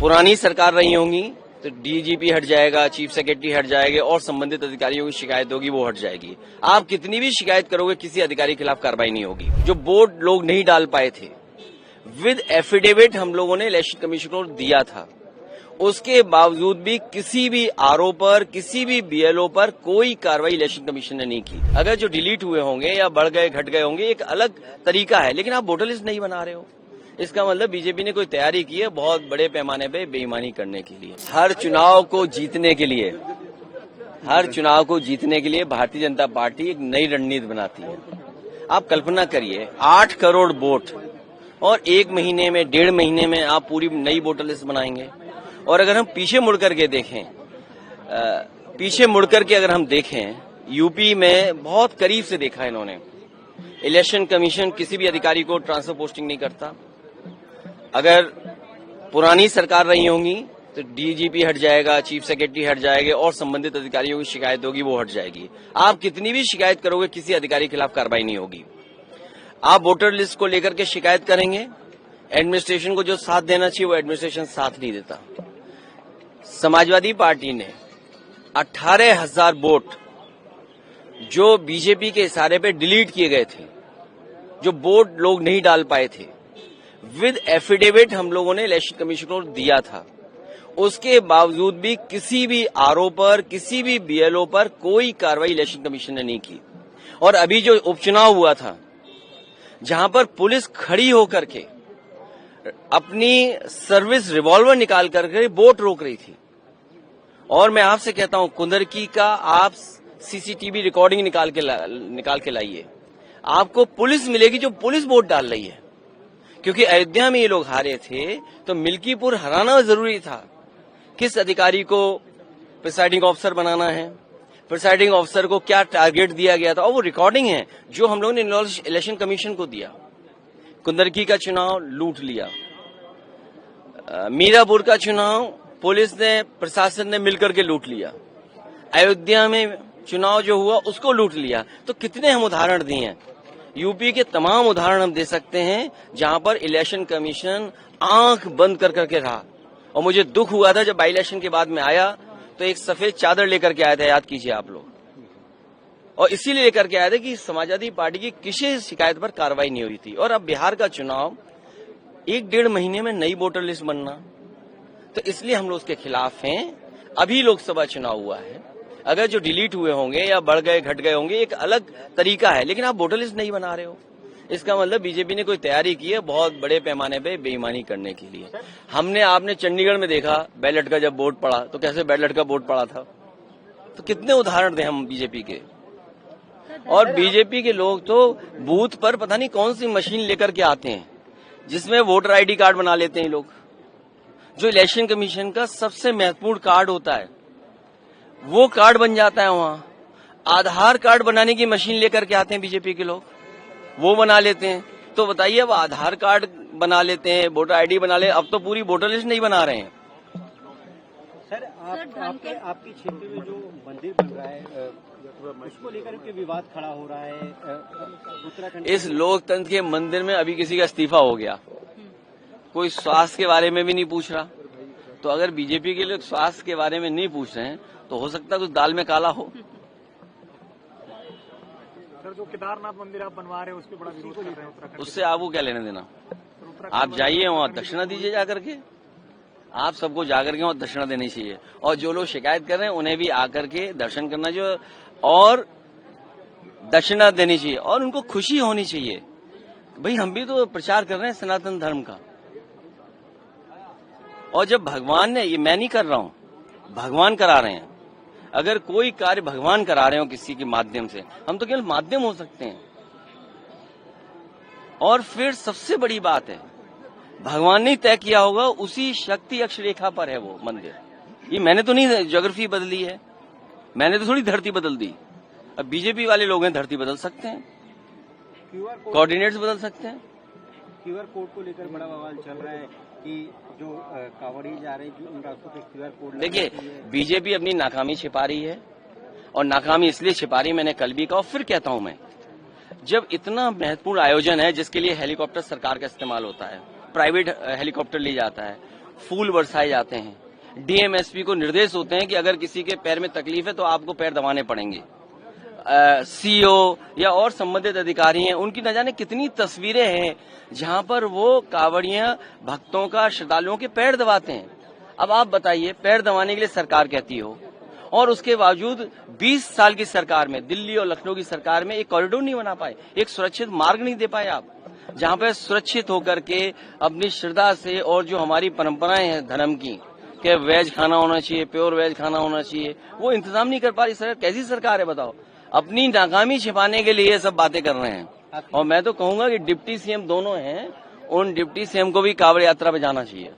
पुरानी सरकार रही होंगी तो डीजीपी हट जाएगा, चीफ सेक्रेटरी हट जाएंगे और संबंधित अधिकारियों की शिकायत होगी वो हट जाएगी। आप कितनी भी शिकायत करोगे किसी अधिकारी के खिलाफ कार्रवाई नहीं होगी। जो बोर्ड लोग नहीं डाल पाए थे, विद एफिडेविट हम लोगों ने इलेक्शन कमीशन को दिया था, उसके बावजूद भी किसी भी आरओ पर, किसी भी बीएलओ पर कोई कार्रवाई इलेक्शन कमीशन ने नहीं की। अगर जो डिलीट हुए होंगे या बढ़ गए घट गए होंगे एक अलग तरीका है, लेकिन आप वोटर लिस्ट नहीं बना रहे हो, इसका मतलब बीजेपी ने कोई तैयारी की है बहुत बड़े पैमाने पे बेईमानी करने के लिए। हर चुनाव को जीतने के लिए भारतीय जनता पार्टी एक नई रणनीति बनाती है। आप कल्पना करिए 8 करोड़ वोट और 1 महीने में 1.5 महीने में आप पूरी नई वोटर लिस्ट बनाएंगे। और अगर हम पीछे मुड़ करके अगर हम देखें, यूपी में बहुत करीब से देखा इन्होंने, इलेक्शन कमीशन किसी भी अधिकारी को ट्रांसफर पोस्टिंग नहीं करता। अगर पुरानी सरकार रही होंगी तो डीजीपी हट जाएगा, चीफ सेक्रेटरी हट जाएंगे और संबंधित अधिकारियों की शिकायत होगी वो हट जाएगी। आप कितनी भी शिकायत करोगे किसी अधिकारी के खिलाफ कार्रवाई नहीं होगी। आप वोटर लिस्ट को लेकर के शिकायत करेंगे, एडमिनिस्ट्रेशन को जो साथ देना चाहिए वो एडमिनिस्ट्रेशन साथ नहीं देता। समाजवादी पार्टी ने 18,000 वोट जो बीजेपी के इशारे पे डिलीट किए गए थे, जो वोट लोग नहीं डाल पाए थे, विद एफिडेविट हम लोगों ने इलेक्शन कमीशन को दिया था, उसके बावजूद भी किसी भी आरओ पर, किसी भी बीएलओ पर कोई कार्रवाई इलेक्शन कमीशन ने नहीं की। और अभी जो उपचुनाव हुआ था, जहां पर पुलिस खड़ी होकर के अपनी सर्विस रिवॉल्वर निकाल करके वोट रोक रही थी, और मैं आपसे कहता हूं कुंदरकी का आप सीसीटीवी रिकॉर्डिंग निकाल के लाइए, आपको पुलिस मिलेगी जो पुलिस वोट डाल रही है। क्योंकि अयोध्या में ये लोग हारे थे तो मिल्कीपुर हराना जरूरी था। किस अधिकारी को प्रिसाइडिंग ऑफिसर बनाना है, प्रिसाइडिंग ऑफिसर को क्या टारगेट दिया गया था, और वो रिकॉर्डिंग है जो हम लोगों ने इलेक्शन कमीशन को दिया। कुंदरकी का चुनाव लूट लिया, मीरापुर का चुनाव पुलिस ने, प्रशासन ने मिलकर के लूट लिया, अयोध्या में चुनाव जो हुआ उसको लूट लिया। तो कितने हम उदाहरण दिए हैं, यूपी के तमाम उदाहरण हम दे सकते हैं जहां पर इलेक्शन कमीशन आंख बंद कर करके रहा। और मुझे दुख हुआ था जब बाई इलेक्शन के बाद में आया तो एक सफेद चादर लेकर के आया था, याद कीजिए आप लोग, और इसीलिए लेकर के आया था कि समाजवादी पार्टी की किसी शिकायत पर कार्रवाई नहीं हुई थी। और अब बिहार का चुनाव 1-1.5 महीने में नई वोटर लिस्ट बनना, तो इसलिए हम लोग उसके खिलाफ हैं। अभी लोकसभा चुनाव हुआ है, अगर जो डिलीट हुए होंगे या बढ़ गए घट गए होंगे एक अलग तरीका है, लेकिन आप वोटर लिस्ट नहीं बना रहे हो, इसका मतलब बीजेपी ने कोई तैयारी की है बहुत बड़े पैमाने पे बेईमानी करने के लिए। आपने चंडीगढ़ में देखा बैलेट का जब वोट पड़ा तो कैसे बैलेट का वोट पड़ा था। तो कितने उदाहरण दें हम बीजेपी के। और बीजेपी के लोग तो बूथ पर पता नहीं कौन सी मशीन लेकर के आते हैं जिसमें वोटर आईडी कार्ड बना लेते हैं लोग। जो इलेक्शन कमीशन का सबसे महत्वपूर्ण कार्ड होता है वो कार्ड बन जाता है वहां। आधार कार्ड बनाने की मशीन लेकर के आते हैं बीजेपी के लोग, वो बना लेते हैं। तो बताइए, अब आधार कार्ड बना लेते हैं, वोटर आईडी बना ले, अब तो पूरी वोटर लिस्ट नहीं बना रहे हैं। सर, आपके क्षेत्र में जो मंदिर बन रहा है उसको लेकर के विवाद खड़ा हो रहा है उत्तराखंड। इस लोकतंत्र के मंदिर में अभी किसी का इस्तीफा हो गया, कोई स्वास्थ्य के बारे में भी नहीं पूछ रहा। तो अगर बीजेपी के लोग स्वास्थ्य के बारे में नहीं पूछ रहे हैं तो हो सकता है कुछ दाल में काला हो। सर, जो केदारनाथ मंदिर आप बनवा रहे हैं उसके बड़ा विरोध कर रहे हैं उत्तराखंड, उससे आपको क्या लेना देना। आप जाइए वहां दक्षिणा दीजिए जाकर के, आप सबको जाकर के वहां दक्षिणा देनी चाहिए। और जो लोग शिकायत कर रहे हैं उन्हें भी आकर के दर्शन करना चाहिए और दक्षिणा देनी चाहिए, और उनको खुशी होनी चाहिए। भाई हम भी तो प्रचार कर रहे हैं सनातन धर्म का। और जब भगवान ने, ये मैं नहीं कर रहा हूं, भगवान करा रहे हैं। अगर कोई कार्य भगवान करा रहे हो किसी के माध्यम से, हम तो केवल माध्यम हो सकते हैं। और फिर सबसे बड़ी बात है, भगवान ने तय किया होगा, उसी शक्ति अक्ष रेखा पर है वो मंदिर। ये मैंने तो नहीं ज्योग्राफी बदली है, मैंने तो थोड़ी धरती बदल दी। अब बीजेपी वाले लोग हैं, धरती बदल सकते हैं, कोऑर्डिनेट्स बदल सकते हैं। क्यूआर कोड को लेकर बड़ा बवाल चल रहा है कि जो कांवड़ी जा रहे हैं उन रास्तों पे क्यूआर कोड। देखिए, बीजेपी अपनी नाकामी छिपा रही है, और नाकामी इसलिए छिपा रही, मैंने कल भी कहा और फिर कहता हूं मैं, जब इतना महत्वपूर्ण आयोजन है जिसके लिए हेलीकॉप्टर सरकार का इस्तेमाल होता है, प्राइवेट हेलीकॉप्टर ली जाता है, फूल बरसाए जाते हैं। डीएमएसपी को निर्देश होते हैं कि अगर किसी के पैर में तकलीफ है तो आपको पैर दबाने पड़ेंगे। सीओ या और संबंधित अधिकारी हैं, उनकी न जाने कितनी तस्वीरें हैं जहां पर वो कांवड़ियां भक्तों का, श्रद्धालुओं के पैर दबाते हैं। अब आप बताइए, पैर दबाने के लिए सरकार कहती हो और उसके बावजूद 20 साल की सरकार में, दिल्ली और लखनऊ की सरकार में एक कॉरिडोर नहीं बना पाए, एक सुरक्षित मार्ग नहीं दे पाए आप, जहां पर सुरक्षित होकर के अपनी श्रद्धा से और जो हमारी परंपराएं हैं धर्म की कि वेज खाना होना चाहिए, प्योर वेज खाना होना चाहिए, वो इंतजाम नहीं कर पा रही सरकार। कैसी सरकार है बताओ? अपनी नाकामी छिपाने के लिए ये सब बातें कर रहे हैं। और मैं तो कहूंगा कि डिप्टी सीएम दोनों हैं, उन डिप्टी सीएम को भी कांवड़ यात्रा पे जाना चाहिए,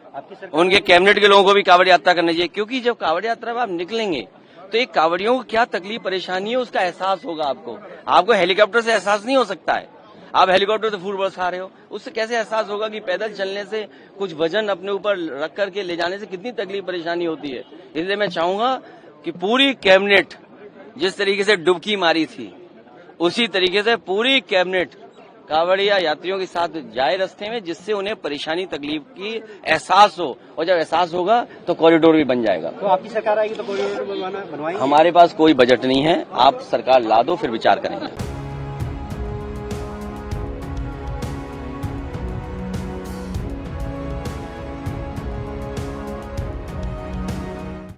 उनके कैबिनेट के लोगों को भी कांवड़ यात्रा करनी चाहिए, क्योंकि जब कांवड़ यात्रा पे आप निकलेंगे तो एक कांवड़ियों को क्या तकलीफ परेशानी है उसका एहसास होगा आपको हेलीकॉप्टर से एहसास नहीं हो सकता है। आप हेलीकॉप्टर से फूल बरसा रहे हो, उससे कैसे एहसास होगा कि पैदल चलने से, कुछ वजन अपने ऊपर रख करके ले जाने से कितनी तकलीफ परेशानी होती है। इसलिए मैं चाहूंगा कि पूरी कैबिनेट जिस तरीके से डुबकी मारी थी, उसी तरीके से पूरी कैबिनेट कांवड़िया यात्रियों के साथ जाए रास्ते में, जिससे उन्हें परेशानी तकलीफ की एहसास हो, और जब एहसास होगा तो कॉरिडोर भी बन जाएगा। तो आपकी सरकार आएगी तो कॉरिडोर बनवाएंगे? हमारे पास कोई बजट नहीं है, आप सरकार ला दो फिर विचार करेंगे।